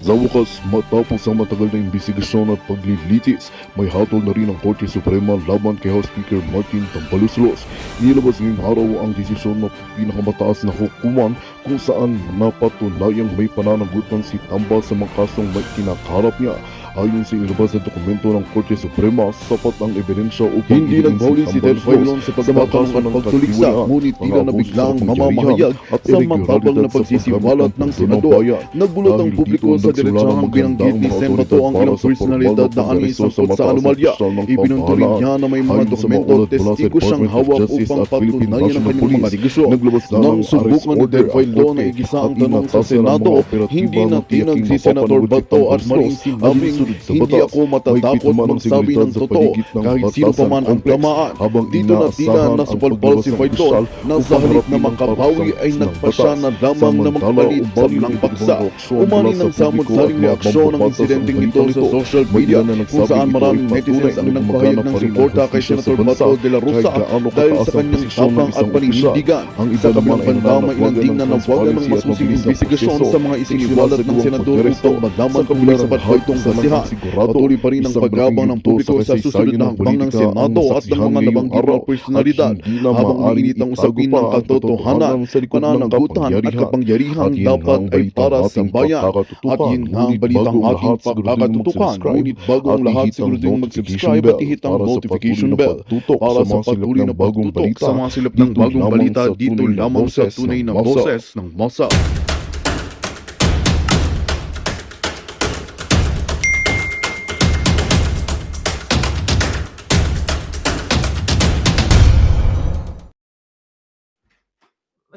Sa wakas, matapos ang matagal na imbestigasyon at paglilitis, may hatol na rin ang Korte Suprema laban kay House Speaker Martin Tambaluslos. Inilabas ngayong araw ang desisyon ng pinakamataas na hukuman kung saan napatunayang may pananagutan si Tamba sa mga kasong may kinakaharap niya. Ayon sa inilabas na dokumento ng Korte Suprema, sapat ang ebidensya upang Hindi naghuli si Ted Filon sa pagkakaroon ng pagtuliksa, ngunit tila na biglang mamamahayag sa matapang na pagsisiwalat ng senador. Nagbulot ang publiko sa diretsahang binanggit ni Sen Bato ang ilang personalidad na ani sangkot sa anomalya. Ibinunto rin niya na may mga dokumento at testigo siyang hawak upang patunayan ang kanyang mga negasyon. Nang subukan ni Ted Filon na igisa ang tanong sa Senado, hindi natinag si Senador Bato at maring sinabing hindi ako matatakot magsabi ng totoo kahit sino pa man ang tamaan. Dito na tila nasupalpal si Faidon na sa halip na makabawi ay nagpasya na lamang na magpalit sa bilang paksa. Umani ng samot-saring reaksyon ng insidenteng ito sa social media kung saan maraming netizens ang nagpahayag ng suporta kay Senator Bato de la Rosa dahil sa kanyang tapang at paninindigan. Sa kabilang banda, may ilang din na nawagan ng masusing investigasyon sa mga isiniwalat ng senador upang malaman kung may sapat ba itong basihan. Patuloy pa rin ang paggabang ng publiko sa susunod na hakbang ng Senado at ng mga nabanggit na personalidad habang mainit ang usapin ng katotohanan, pananagutan at kapangyarihan dapat ay para sa bayan. At yun nga ang balitang ating pagkakatutukan. Ngunit bago ang lahat, siguro din mag-subscribe at ihit ang notification bell para sa patuloy na pagtutok sa mga silap ng bagong balita dito lamang sa tunay na boses ng masa.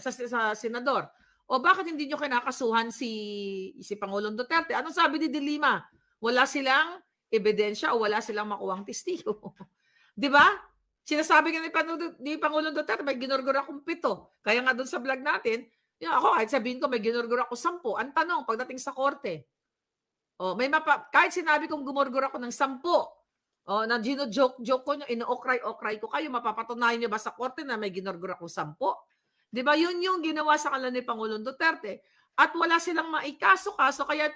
Sa senador. O bakit hindi nyo kinakasuhan si Pangulong Duterte? Anong sabi ni De Lima? Wala silang ebidensya o wala silang makuhang testigo. Di ba? Sinasabi nga ni Pangulong Duterte, may ginorgor akong 7. Kaya nga doon sa vlog natin, ako kahit sabihin ko may ginorgor ako 10. Ang tanong, pagdating sa korte, kahit sinabi kong gumorgor ako ng 10, na gino-joke ko nyo, ino-okray ko kayo, mapapatunayan nyo ba sa korte na may ginorgor akong 10? Di ba? Yun yung ginawa sa kanila ni Pangulong Duterte. At wala silang maikaso-kaso. Kaya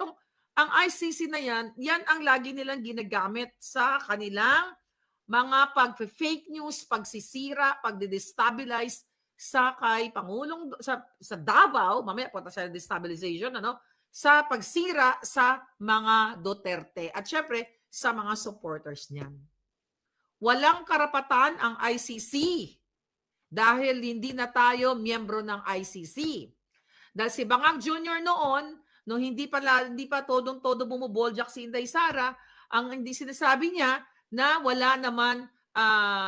ang ICC na yan ang lagi nilang ginagamit sa kanilang mga pag-fake news, pagsisira, pagde-destabilize sa kay Pangulong, sa Davao, mamaya punta sa destabilization, sa pagsira sa mga Duterte. At syempre, sa mga supporters niyan. Walang karapatan ang ICC dahil hindi na tayo miyembro ng ICC. Dahil si Bangag Jr. noon, nung hindi pa todong-todo bumuboljak si Inday Sara, ang hindi sinasabi niya na wala naman,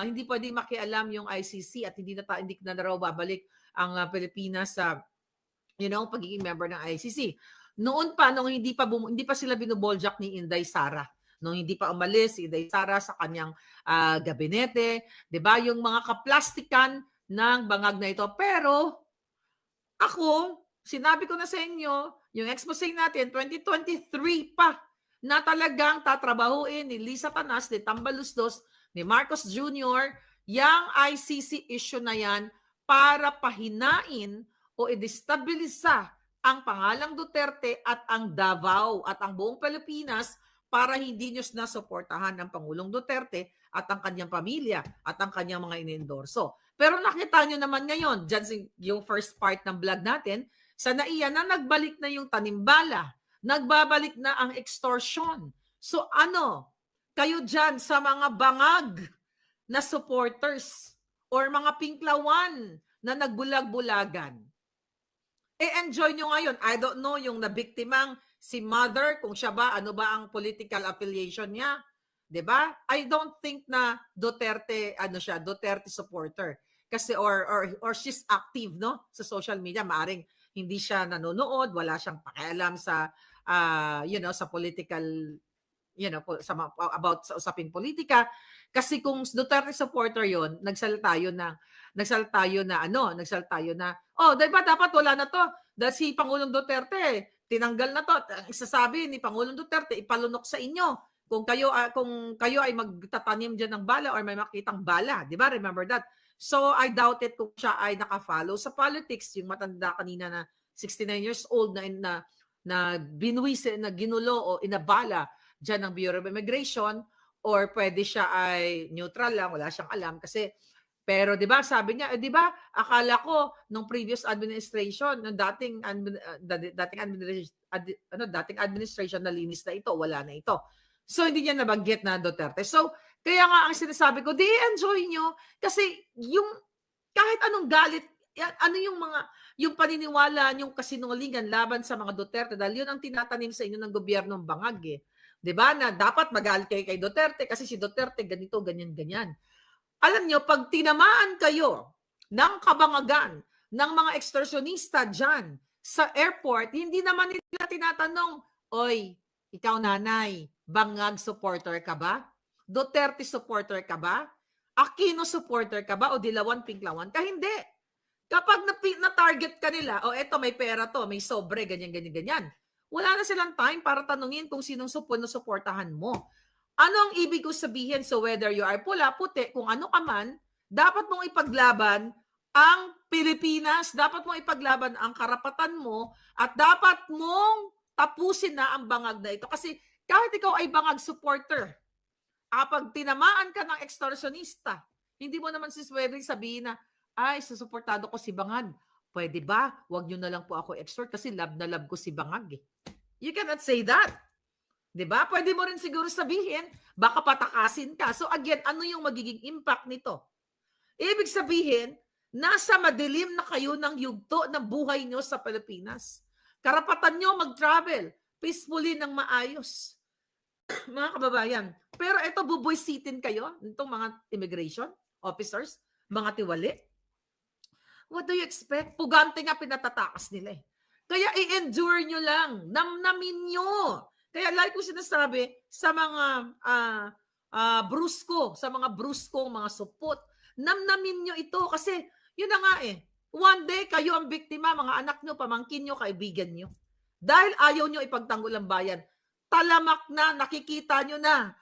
hindi pwedeng makialam yung ICC at hindi na raw babalik ang Pilipinas sa pagiging member ng ICC. Noon pa, nung hindi pa sila binuboljak ni Inday Sara, nung hindi pa umalis si Inday Sara sa kanyang gabinete, 'di ba? Yung mga kaplastikan ng bangag na ito. Pero ako, sinabi ko na sa inyo, yung expose natin 2023 pa na talagang tatrabahuin ni Lisa Tanas, ni Tambaluslos, ni Marcos Jr. yang ICC issue na yan para pahinain o i-destabilisa ang pangalang Duterte at ang Davao at ang buong Pilipinas para hindi nyo nasuportahan ng Pangulong Duterte at ang kanyang pamilya at ang kanyang mga inendorso. Pero nakita nyo naman ngayon, dyan yung first part ng vlog natin, sa NAIA na nagbalik na yung tanimbala, nagbabalik na ang extortion. So kayo dyan sa mga bangag na supporters or mga pinklawan na nagbulag-bulagan, enjoy nyo ngayon. I don't know yung nabiktimang si Mother, kung siya ba, ano ba ang political affiliation niya. 'Di ba? I don't think na Duterte, Duterte supporter. Kasi or she's active sa social media, maaring hindi siya nanonood, wala siyang pakialam sa sa political about sa usaping politika. Kasi kung Duterte supporter 'yon, nagsalta yun na di ba dapat wala na to? Dahil si Pangulong Duterte tinanggal na to. Isasabi ni Pangulong Duterte, ipalunok sa inyo kung kayo ay magtatanim diyan ng bala or may makitang bala, 'di ba? Remember that. So I doubt it kung siya ay naka-follow sa politics, yung matanda kanina na 69 years old na na binuwisi, na ginulo o inabala dyan ng Bureau of Immigration, or pwede siya ay neutral lang, wala siyang alam kasi. Pero 'di ba sabi niya, 'di ba akala ko nung previous administration, ng dating administration na linis na ito, wala na ito. So hindi niya nabanggit na Duterte. So kaya nga ang sinasabi ko, enjoy nyo kasi yung kahit anong galit, ano yung paniniwala, yung kasinungalingan laban sa mga Duterte, dahil yun ang tinatanim sa inyo ng gobyernong bangag eh. 'Di ba na dapat magalit kayo kay Duterte kasi si Duterte ganito, ganyan. Alam nyo, pag tinamaan kayo ng kabangagan ng mga extortionista dyan sa airport, hindi naman nila tinatanong, oy, ikaw nanay, bangag supporter ka ba? Duterte supporter ka ba? Aquino supporter ka ba? O Dilawan Pinklawan ka? Hindi. Kapag na-target ka nila, eto may pera to, may sobre, ganyan. Wala na silang time para tanungin kung sinong suportahan mo. Ano ang ibig ko sabihin? So whether you are pula, puti, kung ano ka man, dapat mong ipaglaban ang Pilipinas, dapat mong ipaglaban ang karapatan mo, at dapat mong tapusin na ang bangag na ito. Kasi kahit ikaw ay bangag supporter, kapag tinamaan ka ng extortionista, hindi mo naman pwedeng sabihin na, ay, susuportado ko si bangag. Pwede ba? Huwag nyo na lang po ako extort kasi love na love ko si bangag. You cannot say that. Diba? Pwede mo rin siguro sabihin, baka patakasin ka. So again, ano yung magiging impact nito? Ibig sabihin, nasa madilim na kayo ng yugto ng buhay nyo sa Pilipinas. Karapatan nyo mag-travel peacefully ng maayos. Mga kababayan. Pero ito, bubuisitin kayo, itong mga immigration officers, mga tiwali. What do you expect? Pugante nga pinatatakas nila eh. Kaya i-endure nyo lang. Namnamin nyo. Kaya like ko sinasabi sa mga brusko, mga supot, namnamin nyo ito kasi yun na nga eh. One day kayo ang biktima, mga anak nyo, pamangkin nyo, kaibigan nyo. Dahil ayaw nyo ipagtanggol ang bayan. Talamak na, nakikita nyo na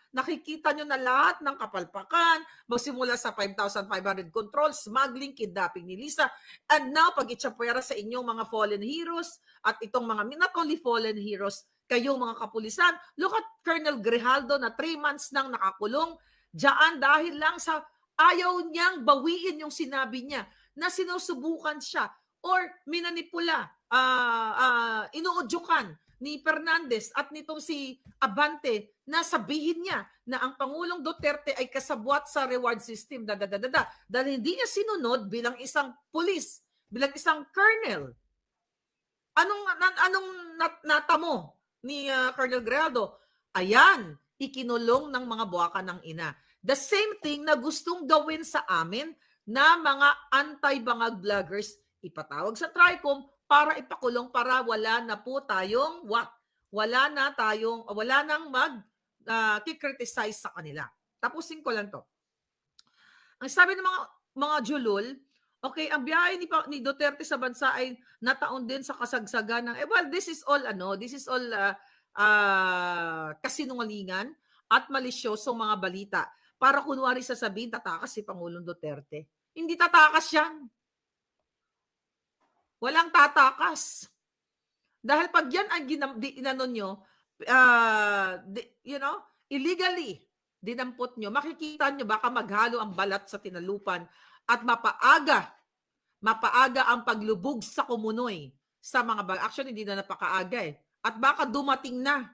lahat ng kapalpakan, magsimula sa 5,500 control, smuggling, kidnapping ni Lisa, and now pag-itsapwera sa inyong mga fallen heroes at itong mga, not only fallen heroes, kayong mga kapulisan. Look at Colonel Grijaldo na 3 months nang nakakulong diyan dahil lang sa ayaw niyang bawiin yung sinabi niya na sinusubukan siya or minanipula, inuudyukan ni Fernandez at nitong si Abante na sabihin niya na ang Pangulong Duterte ay kasabwat sa reward system, dahil hindi niya sinunod bilang isang pulis, bilang isang colonel. Anong natamo ni Colonel Grijaldo? Ayan, ikinulong ng mga buwaka ng ina. The same thing na gustong gawin sa amin na mga anti-bangag vloggers, ipatawag sa TRICOM para ipakulong, para wala na po tayong wala nang kikriticize sa kanila. Tapusin ko lang to. Ang sabi ng mga julul, okay, ang biyahe ni Duterte sa bansa ay nataon din sa kasagsagan ng, this is all kasinungalingan at malisyosong mga balita para kunwari sasabihin tatakas si Pangulong Duterte. Hindi tatakas yan. Walang tatakas. Dahil pag yan ang inanon nyo, illegally dinampot nyo, makikita nyo baka maghalo ang balat sa tinalupan at mapaaga ang paglubog sa kumunoy sa mga bag. Actually, hindi na napakaaga eh. At baka dumating na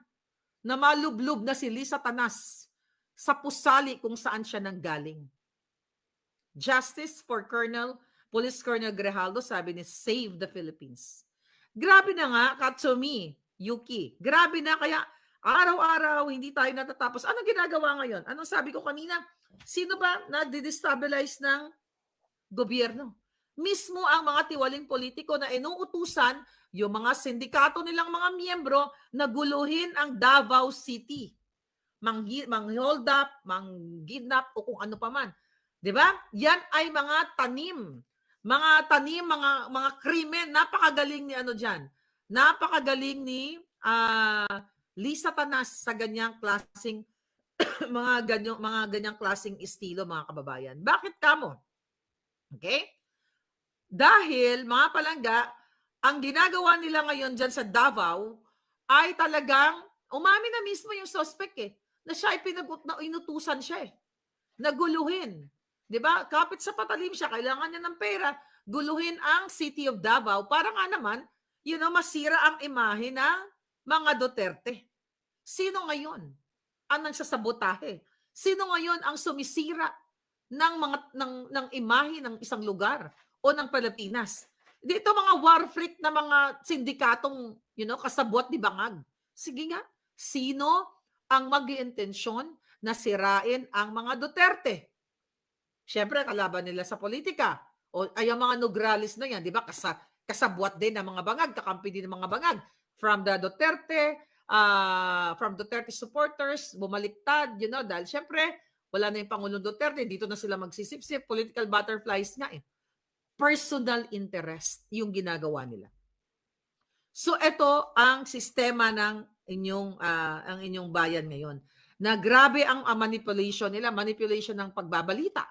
malublob na si Lisa Tanas sa pusali kung saan siya nanggaling. Justice for Police Colonel Grijaldo, sabi ni Save the Philippines. Grabe na nga, Katsumi, Yuki. Grabe na, kaya araw-araw hindi tayo natatapos. Anong ginagawa ngayon? Anong sabi ko kanina? Sino ba nagde-destabilize ng gobyerno? Mismo ang mga tiwaling politiko na inuutusan yung mga sindikato nilang mga miyembro na guluhin ang Davao City. Mang-hold up, mang-kidnap o kung ano pa man. 'Di ba? Yan ay mga tanim, mga krimen. Napakagaling ni diyan. Napakagaling ni Lisa Tanas sa ganyang klaseng mga ganyang klaseng estilo, mga kababayan. Bakit kamo? Okay? Dahil mga palangga, ang ginagawa nila ngayon dyan sa Davao ay talagang umami na mismo yung suspect na siya ay inutusan siya naguluhin. 'Di ba? Kapit sa patalim siya, kailangan niya ng pera, guluhin ang City of Davao para nga naman, masira ang imahe ng mga Duterte. Sino ngayon ang nagsasabotahe? Sino ngayon ang sumisira ng imahe ng isang lugar o ng Pilipinas? Dito mga war freak na mga sindikatong, kasabwat ni Bangag. Sige nga, sino ang mag-iintensyon na sirain ang mga Duterte? Siyempre, kalaban nila sa politika. O ay ang mga Nograles na yan, di ba? Kasabwat din ng mga Bangag, kakampi din ng mga Bangag. From the Duterte, from Duterte supporters, bumaliktad, dahil siyempre, wala na yung Pangulong Duterte, dito na sila magsisip-sip, political butterflies nga Personal interest yung ginagawa nila. So, ito ang sistema ng ang inyong bayan ngayon. Na grabe ang manipulation nila, manipulation ng pagbabalita.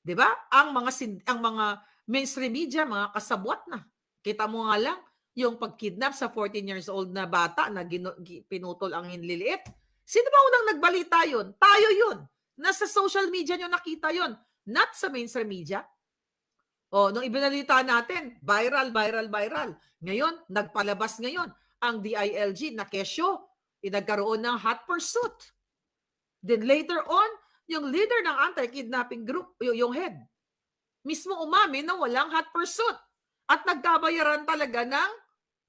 'Di ba? Ang mga mainstream media, mga kasabwat na. Kita mo nga lang yung pagkidnap sa 14 years old na bata na pinutol ang hinliliit. Sino ba unang nagbalita yun? Tayo yun. Nasa social media nyo nakita yun. Not sa mainstream media. Nung ibinalita natin, viral. Ngayon, nagpalabas ngayon ang DILG na kesyo, nagkaroon ng hot pursuit. Then later on, yung leader ng anti-kidnapping group, yung head, mismo umamin na walang hot pursuit at nagkabayaran talaga ng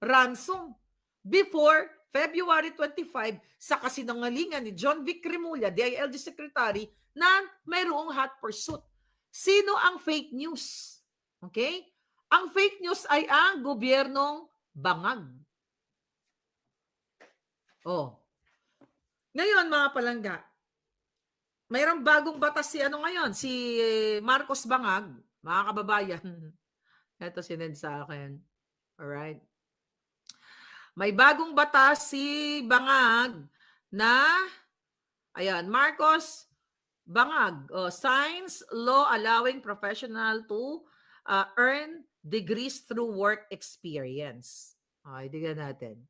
ransom before February 25 sa kasinungalingan ni John Vic Remulla, DILG Secretary, na mayroong hot pursuit. Sino ang fake news? Okay? Ang fake news ay ang gobyernong Bangag. Ngayon, mga palangga, mayroong bagong batas si Marcos Bangag, mga kababayan. Ito sinend sa akin. Alright. May bagong batas si Bangag na, Marcos Bangag, signs law allowing professional to earn degrees through work experience. Tignan natin.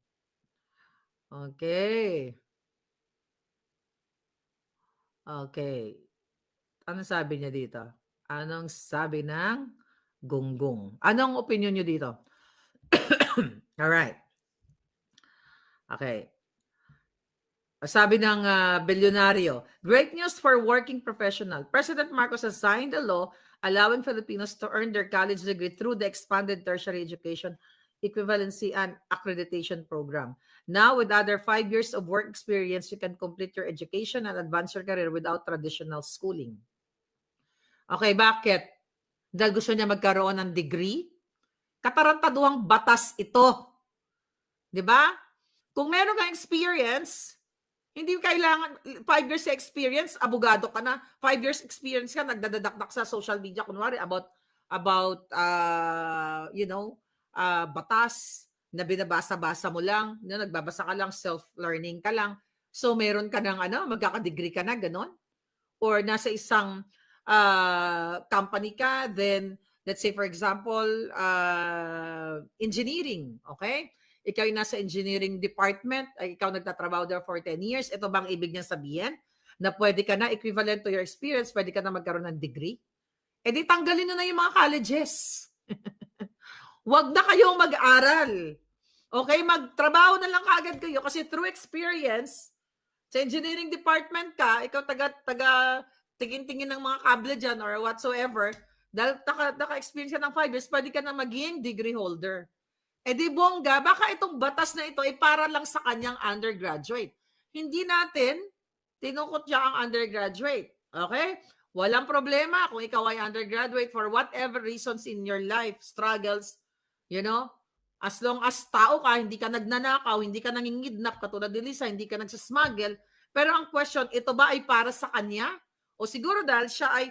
Okay. Anong sabi niya dito? Anong sabi ng gunggong? Anong opinion niyo dito? Alright. Okay. Sabi ng bilyonaryo, great news for working professional. President Marcos has signed a law allowing Filipinos to earn their college degree through the expanded tertiary education equivalency and accreditation program. Now, with other 5 years of work experience, you can complete your education and advance your career without traditional schooling. Okay, bakit? Dahil gusto niya magkaroon ng degree? Katarantaduhang batas ito. 'Di ba? Kung meron kang experience, hindi kailangan 5 years experience, abogado ka na. 5 years experience ka, nagdadadakdak sa social media, kunwari, about batas na binabasa-basa mo lang, nagbabasa ka lang, self-learning ka lang. So, meron ka ng magkakadegree ka na, ganon. Or nasa isang company ka, then, let's say, for example, engineering, okay? Ikaw yung nasa engineering department, ay ikaw nagtatrabaho there for 10 years, ito bang ibig niyang sabihin? Na pwede ka na, equivalent to your experience, pwede ka na magkaroon ng degree? E di tanggalin na yung mga colleges. Huwag na kayong mag-aral. Okay, magtrabaho na lang agad kayo kasi through experience, sa engineering department ka, ikaw tingin-tingin ng mga kable dyan or whatsoever, dahil naka-experience ka ng 5 years, pwede ka na maging degree holder. Eh di bongga, baka itong batas na ito ay para lang sa kanyang undergraduate. Hindi natin tinukot niya ang undergraduate. Okay? Walang problema kung ikaw ay undergraduate for whatever reasons in your life, struggles, as long as tao ka, hindi ka nagnanakaw, hindi ka nangingidnap, katulad ni Lisa, hindi ka nagsasmuggle. Pero ang question, ito ba ay para sa kanya? O siguro dahil siya ay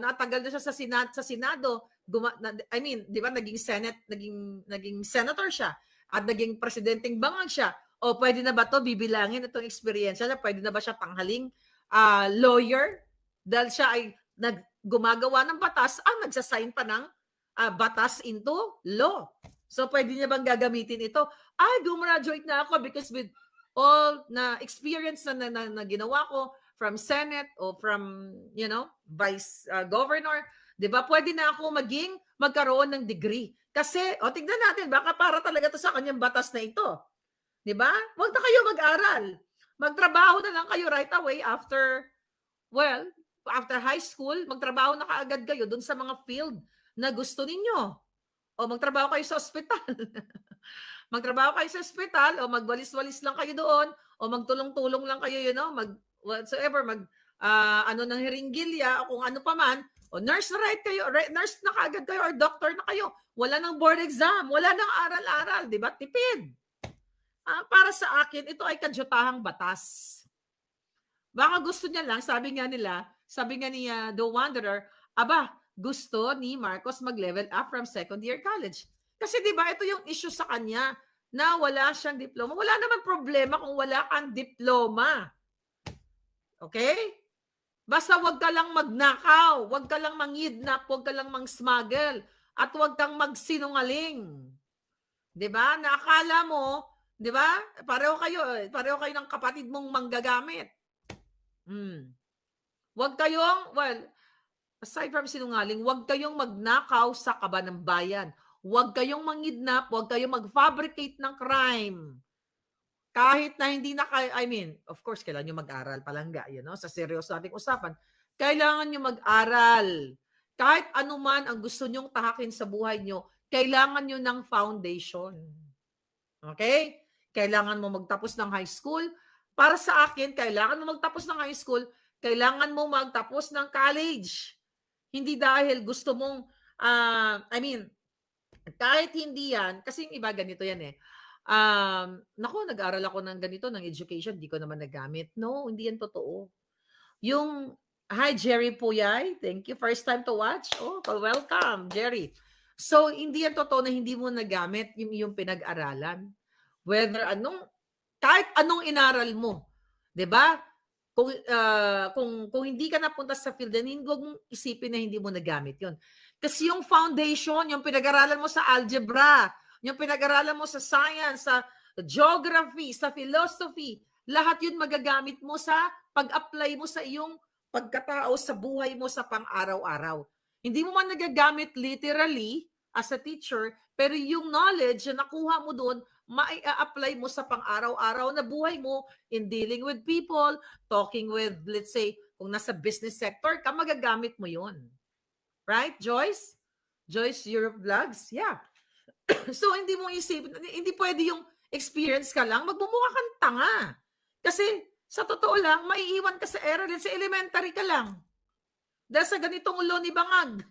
natagal na siya sa Senado, di ba, naging senator siya at naging presidenteng Bangag siya. O pwede na ba to bibilangin itong experience niya? Pwede na ba siya tanghaling lawyer? Dahil siya ay gumagawa ng batas, nagsasign pa ng batas into law. So, pwede niya bang gagamitin ito? Ay, gumraduate na ako because with all na experience na ginawa ko from Senate o from, Vice Governor, di ba? Pwede na ako magkaroon ng degree. Kasi, tignan natin, baka para talaga to sa kanyang batas na ito. Di ba? Huwag na kayo mag-aral. Magtrabaho na lang kayo right away after high school, magtrabaho na kaagad kayo dun sa mga field na gusto ninyo. O magtrabaho kayo sa ospital. Magtrabaho kayo sa ospital o magwalis-walis lang kayo doon o magtulong-tulong lang kayo, whatsoever, ng hiringgilya o kung ano pa man, o nurse na kaagad kayo or doctor na kayo. Wala nang board exam, wala nang aral-aral, di ba? Tipid. Para sa akin, ito ay kadyotahang batas. Baka gusto niya lang, sabi nga niya, The Wanderer, gusto ni Marcos mag-level up from second year college. Kasi di ba ito yung issue sa kanya na wala siyang diploma. Wala naman problema kung wala kang diploma. Okay? Basta wag ka lang magnakaw, wag ka lang mangidnap, wag ka lang mang-smuggle, at wag kang magsinungaling. Di ba? Naakala mo, di ba? Pareho kayo ng kapatid mong manggagamit. Wag kayong, aside from sinungaling, huwag kayong magnakaw sa kaba ng bayan. Huwag kayong mangidnap, huwag kayong mag-fabricate ng crime. Kahit na hindi na kayo, of course, kailangan nyo mag-aral palangga, sa seryoso nating usapan. Kailangan nyo mag-aral. Kahit anuman ang gusto nyong tahakin sa buhay nyo, kailangan nyo ng foundation. Okay? Kailangan mo magtapos ng high school. Para sa akin, kailangan mo magtapos ng high school, kailangan mo magtapos ng college. Hindi dahil gusto mong, kahit hindi yan, kasi yung iba ganito yan eh. Nag-aral ako ng ganito, ng education, di ko naman nagamit. No, hindi yan totoo. Hi Jerry Puyay, thank you. First time to watch. Oh, welcome, Jerry. So, hindi yan totoo na hindi mo nagamit yung pinag-aralan. Kahit anong inaral mo, di ba? Kung hindi ka napunta sa field, then huwag mong isipin na hindi mo nagamit yun. Kasi yung foundation, yung pinag-aralan mo sa algebra, yung pinag-aralan mo sa science, sa geography, sa philosophy, lahat yun magagamit mo sa pag-apply mo sa iyong pagkatao, sa buhay mo sa pang-araw-araw. Hindi mo man nagagamit literally as a teacher, pero yung knowledge na nakuha mo doon, mai-apply mo sa pang-araw-araw na buhay mo in dealing with people, talking with, let's say, kung nasa business sector ka, magagamit mo yun. Right, Joyce? Joyce Europe Vlogs? Yeah. So, hindi mo isipin, hindi pwede yung experience ka lang, magmumukha kang tanga. Kasi, sa totoo lang, maiiwan ka sa era, sa elementary ka lang. Dahil sa ganitong ulo ni Bangag.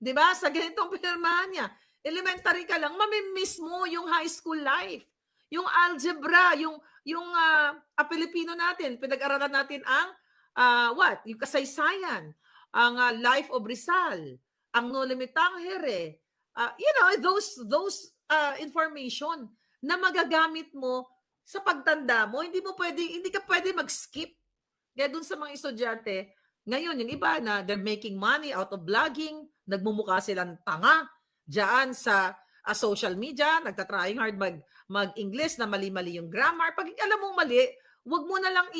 Diba? Sa ganitong pinirmahan niya. Elementary ka lang, mamimiss mo yung high school life. Yung algebra, yung Pilipino natin, pinag-aralan natin ang yung kasaysayan, ang life of Rizal, ang No Limitang Here. Those information na magagamit mo sa pagtanda mo, hindi ka pwede mag-skip. Kaya dun sa mga estudyante, ngayon yung iba na they're making money out of blogging, nagmumukha silang tanga diyan sa social media, nagtatrying hard mag-English na mali-mali yung grammar. Pag alam mong mali, wag mo na lang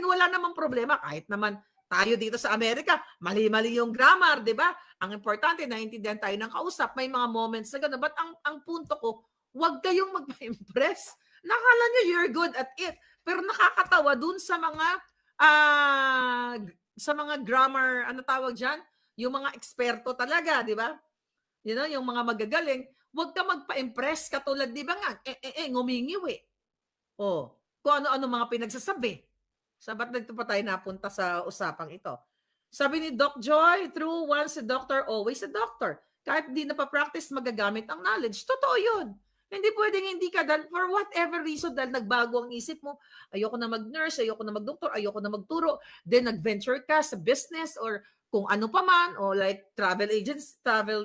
wala namang problema. Kahit naman tayo dito sa Amerika, mali-mali yung grammar, di ba? Ang importante, naiintindihan tayo ng kausap. May mga moments na gano'n. But ang punto ko, wag kayong magpa-impress. Nakala nyo you're good at it. Pero nakakatawa dun sa mga grammar, ano tawag dyan? Yung mga eksperto talaga, di ba? Yung mga magagaling, huwag ka magpa-impress katulad, di ba nga, ngumingiwi. Kung ano-ano mga pinagsasabi. Ba't dito pa tayo napunta sa usapang ito? Sabi ni Doc Joy, true, once a doctor, always a doctor. Kahit di na pa-practice, magagamit ang knowledge. Totoo yun. Hindi pwedeng hindi ka, for whatever reason, dahil nagbago ang isip mo, ayoko na mag-nurse, ayoko na mag-doktor, ayoko na magturo, then nag-venture ka sa business or kung ano pa man, o like travel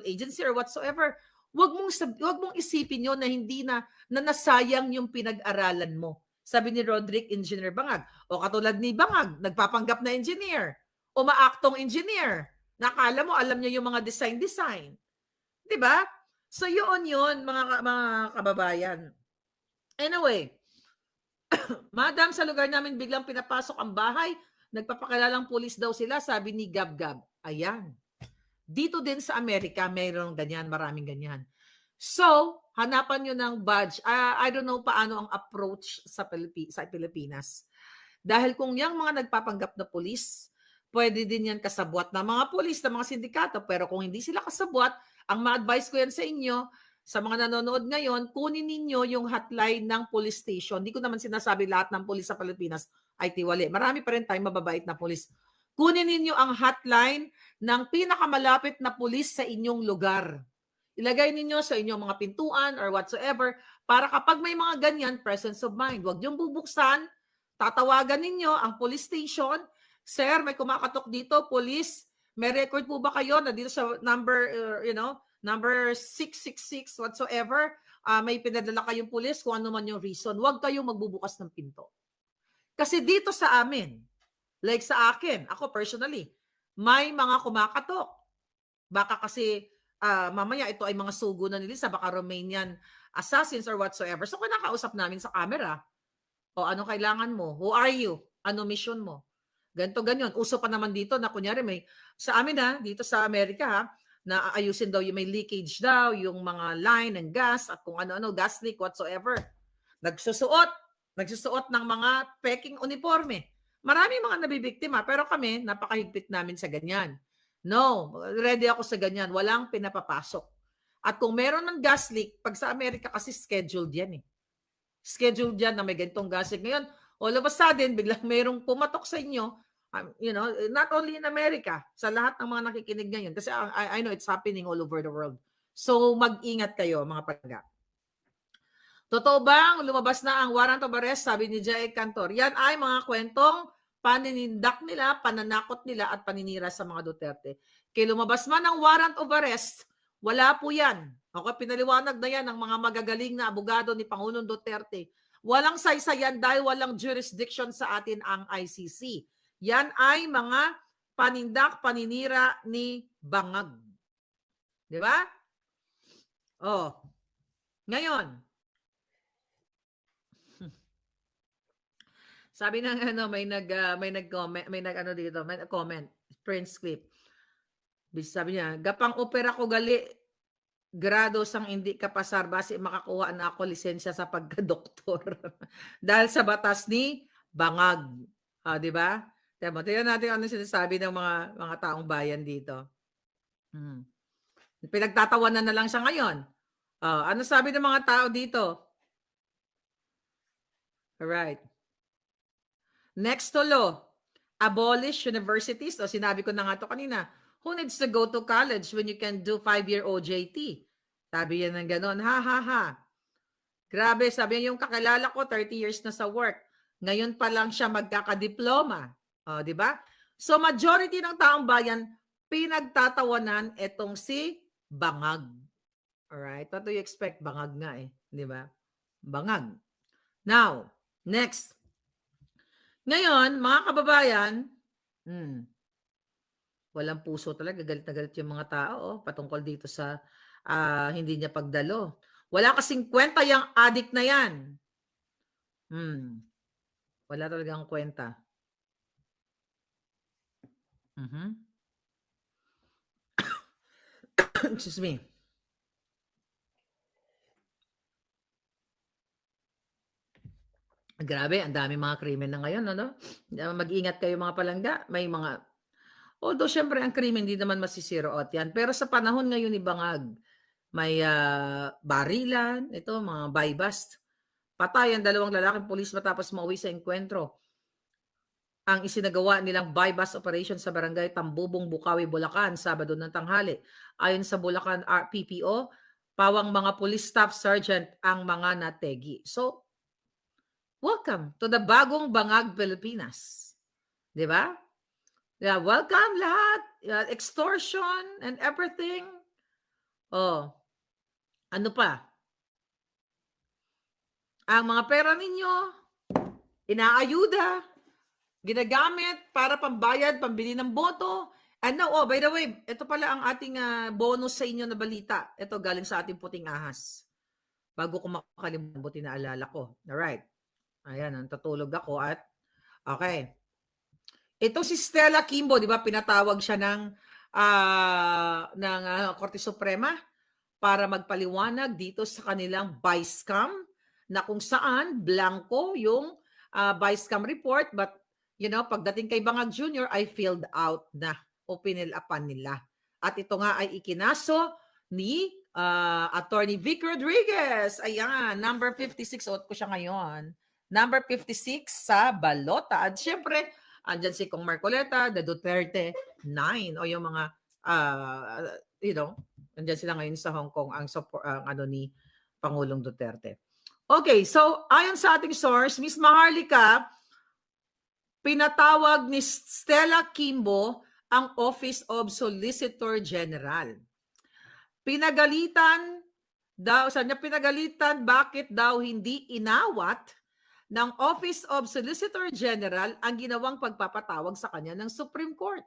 agency or whatsoever, wag mong isipin yon na hindi na nasayang yung pinag-aralan mo. Sabi ni Roderick, Engineer Bangag. O katulad ni Bangag, nagpapanggap na engineer. O maaktong engineer. Nakala mo, alam niya yung mga design. Diba? So yun mga kababayan. Anyway, madam, sa lugar namin biglang pinapasok ang bahay, nagpapakilalang pulis daw sila, sabi ni Gab-Gab. Ayan. Dito din sa Amerika, mayroong ganyan, maraming ganyan. So, hanapan nyo ng badge. I don't know paano ang approach sa Pilipinas. Dahil kung yung mga nagpapanggap na pulis, pwede din yan kasabwat na mga pulis, na mga sindikato. Pero kung hindi sila kasabwat, ang ma-advise ko yan sa inyo, sa mga nanonood ngayon, kunin ninyo yung hotline ng police station. Hindi ko naman sinasabi lahat ng pulis sa Pilipinas ay tiwali. Marami pa rin tayong mababait na pulis. Kunin ninyo ang hotline ng pinakamalapit na pulis sa inyong lugar. Ilagay ninyo sa inyong mga pintuan or whatsoever para kapag may mga ganyan, presence of mind. Huwag niyong bubuksan, tatawagan ninyo ang police station. Sir, may kumakatok dito, police. May record po ba kayo na dito sa number, number 666 whatsoever, may pinadala kayong pulis kung ano man yung reason. Huwag kayong magbubukas ng pinto. Kasi dito sa amin, like sa akin, ako personally, may mga kumakatok. Baka kasi mamaya ito ay mga sugo na nila sa baka Romanian assassins or whatsoever. So kinakausap namin sa camera. O ano kailangan mo? Who are you? Ano mission mo? Ganto ganyan. Uso pa naman dito na kunyari may sa amin dito sa Amerika na ayusin daw yung may leakage daw, yung mga line ng gas at kung ano-ano, gas leak whatsoever. Nagsusuot ng mga peking uniforme. Maraming mga nabibiktima pero kami napakahigpit namin sa ganyan. No, ready ako sa ganyan. Walang pinapapasok. At kung meron ng gas leak, pag sa Amerika kasi scheduled yan eh. Scheduled yan na may ganitong gas leak. Ngayon, all of a sudden, biglang mayroong pumatok sa inyo, not only in America, sa lahat ng mga nakikinig ngayon. Kasi I know it's happening all over the world. So, mag-ingat kayo, mga pagga. Totoo bang lumabas na ang warrant of arrest, sabi ni Jay Cantor? Yan ay mga kwentong paninindak nila, pananakot nila at paninira sa mga Duterte. Kaya lumabas man ang warrant of arrest, wala po yan. Okay, pinaliwanag na yan ng mga magagaling na abogado ni Pangulong Duterte. Walang saysayan dahil walang jurisdiction sa atin ang ICC. Yan ay mga panindak, paninira ni Bangag. Di ba? Oh. Ngayon, sabi ng may nag-comment, Prince Clip. Sabi niya, gapang opera ko gali grado sang hindi ka pasar base makakuha na ako lisensya sa pagka-doktor. Dahil sa batas ni Bangag. Di ba? Tingnan natin ano sinasabi ng mga taong bayan dito. Pinagtatawanan na lang siya ngayon. Ano sabi ng mga tao dito? Alright. Next to law, abolish universities. Sinabi ko na nga ito kanina. Who needs to go to college when you can do 5-year OJT? Sabi yan ng ganon. Ha. Grabe, sabi niya yung kakilala ko, 30 years na sa work. Ngayon pa lang siya magkakadiploma. Di ba? So majority ng taong bayan, pinagtatawanan itong si Bangag. Alright? What do you expect? Bangag nga eh. Di ba? Bangag. Now, next. Ngayon, mga kababayan, walang puso talaga. Galit na galit yung mga tao patungkol dito sa hindi niya pagdalo. Wala kasing kwenta yung addict na yan. Wala talagang kwenta. Excuse me. Grabe, ang dami mga krimen na ngayon, ano? Mag-ingat kayo mga palangga. May mga, although syempre ang krimen hindi naman masisiro out yan. Pero sa panahon ngayon ni Bangag, may barilan, ito mga buy-bust. Patay ang 2 lalaking pulis matapos mauwi sa enkwentro. Ang isinagawa nilang buy-bust operation sa barangay Tambubong, Bukawi, Bulacan, Sabado ng tanghali. Ayon sa Bulacan PPO, pawang mga police staff sergeant ang mga nategi. So, welcome to the bagong Bangag, Pilipinas. Di ba? Yeah, welcome lahat. Extortion and everything. Ano pa? Ang mga pera ninyo, inaayuda, ginagamit para pambayad, pambili ng boto, Oh, by the way, ito pala ang ating bonus sa inyo na balita. Ito galing sa ating puting ahas. Bago ko makalimutan, buti na alala ko. Alright. Ayan, natutulog ako at okay. Ito si Stella Kimbo, di ba? Pinatawag siya ng Korte Suprema para magpaliwanag dito sa kanilang vice cam na kung saan blanco yung vice cam report, but pagdating kay Bangag Jr. ay filled out na o pinilapan nila. At ito nga ay ikinaso ni Attorney Vic Rodriguez. Ayan, number 56. Suot ko siya ngayon. Number 56 sa balota. At syempre, andyan si Kong Marcoleta, the Duterte 9. O yung mga, andyan sila ngayon sa Hong Kong ang ni Pangulong Duterte. Okay, so ayon sa ating source, Miss Maharlika, pinatawag ni Stella Kimbo ang Office of Solicitor General. Pinagalitan bakit daw hindi inawat ng Office of Solicitor General ang ginawang pagpapatawag sa kanya ng Supreme Court.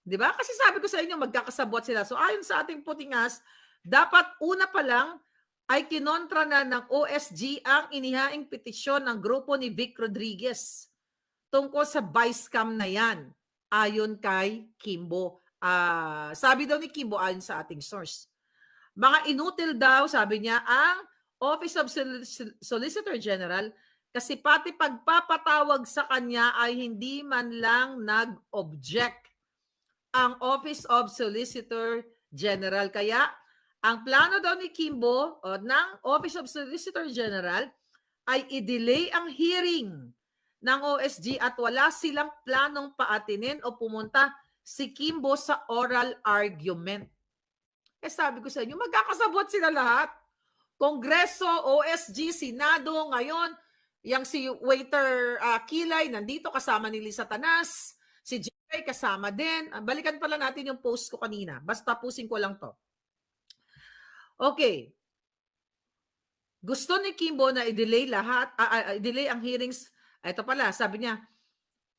Di ba? Kasi sabi ko sa inyo, magkakasabot sila. So ayon sa ating putingas, dapat una pa lang ay kinontra na ng OSG ang inihaing petisyon ng grupo ni Vic Rodriguez tungkol sa vice cam na yan. Ayon kay Kimbo. Sabi daw ni Kimbo ayon sa ating source. Mga inutil daw, sabi niya, ang Office of Solicitor General kasi pati pagpapatawag sa kanya ay hindi man lang nag-object ang Office of Solicitor General. Kaya ang plano daw ni Kimbo o ng Office of Solicitor General ay i-delay ang hearing ng OSG at wala silang planong paatinin o pumunta si Kimbo sa oral argument. Sabi ko sa inyo, magkakasabot sila lahat. Kongreso, OSG, Senado, ngayon, yang si Waiter Kilay, nandito kasama ni Lisa Tanas, si Jay kasama din. Balikan pala natin yung post ko kanina. Basta tapusin ko lang to. Okay. Gusto ni Kimbo na i-delay lahat, i-delay ang hearings. Ito pala, sabi niya,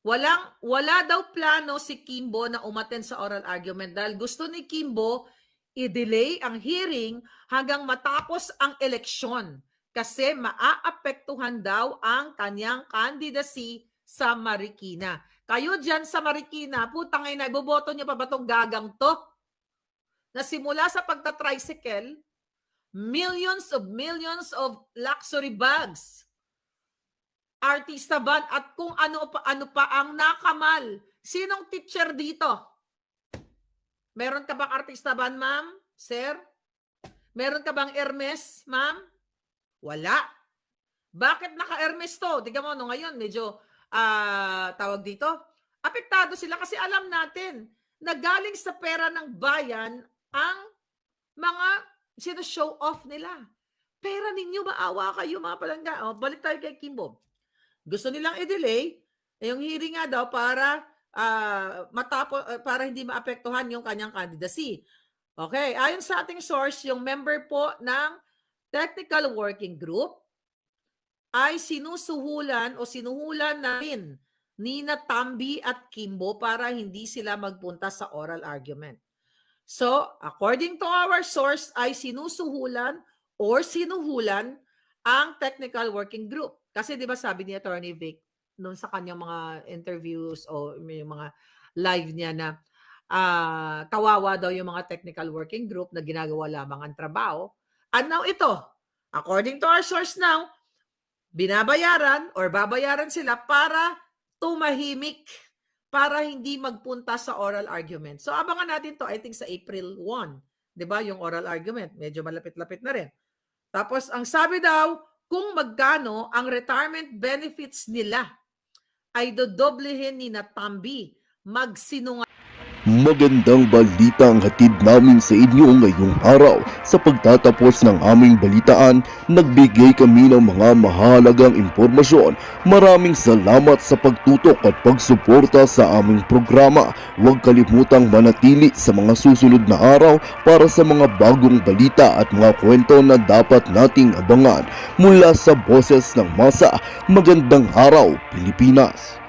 wala daw plano si Kimbo na umattend sa oral argument dahil gusto ni Kimbo i-delay ang hearing hanggang matapos ang eleksyon kasi maaapektuhan daw ang kanyang candidacy sa Marikina. Kayo dyan sa Marikina, putang ina, iboboto niyo pa ba itong gagang to? Na simula sa pagta-tricycle, millions of luxury bags, artista ban at kung ano pa ang nakamal. Sinong teacher dito? Meron ka bang artista ban, ma'am? Sir? Meron ka bang Hermes, ma'am? Wala. Bakit naka-Hermes to? Tignan mo, ngayon medyo tawag dito. Apektado sila kasi alam natin na galing sa pera ng bayan ang mga sino-show off nila. Pera ninyo, maawa kayo mga palangga. Balik tayo kay Kimbo. Gusto nilang i-delay yung hearing nga daw para para hindi maapektuhan yung kanyang candidacy. Okay, ayon sa ating source, yung member po ng Technical Working Group ay sinusuhulan na rin ni Tambi at Kimbo para hindi sila magpunta sa oral argument. So, according to our source, ay sinusuhulan ang Technical Working Group. Kasi di ba sabi ni Attorney Vic noon sa kanyang mga interviews o yung mga live niya na kawawa daw yung mga Technical Working Group na ginagawa lamang ang trabaho. And now ito, according to our source now, binabayaran or babayaran sila para tumahimik, para hindi magpunta sa oral argument. So abangan natin to, I think sa April 1, di ba, yung oral argument. Medyo malapit-lapit na rin. Tapos ang sabi daw, kung magkano ang retirement benefits nila ay dodoblehin ni Tambi. Magsinungaling. Magandang balita ang hatid namin sa inyo ngayong araw. Sa pagtatapos ng aming balitaan, nagbigay kami ng mga mahalagang impormasyon. Maraming salamat sa pagtutok at pagsuporta sa aming programa. Huwag kalimutang manatili sa mga susunod na araw para sa mga bagong balita at mga kwento na dapat nating abangan. Mula sa Boses ng Masa, magandang araw Pilipinas!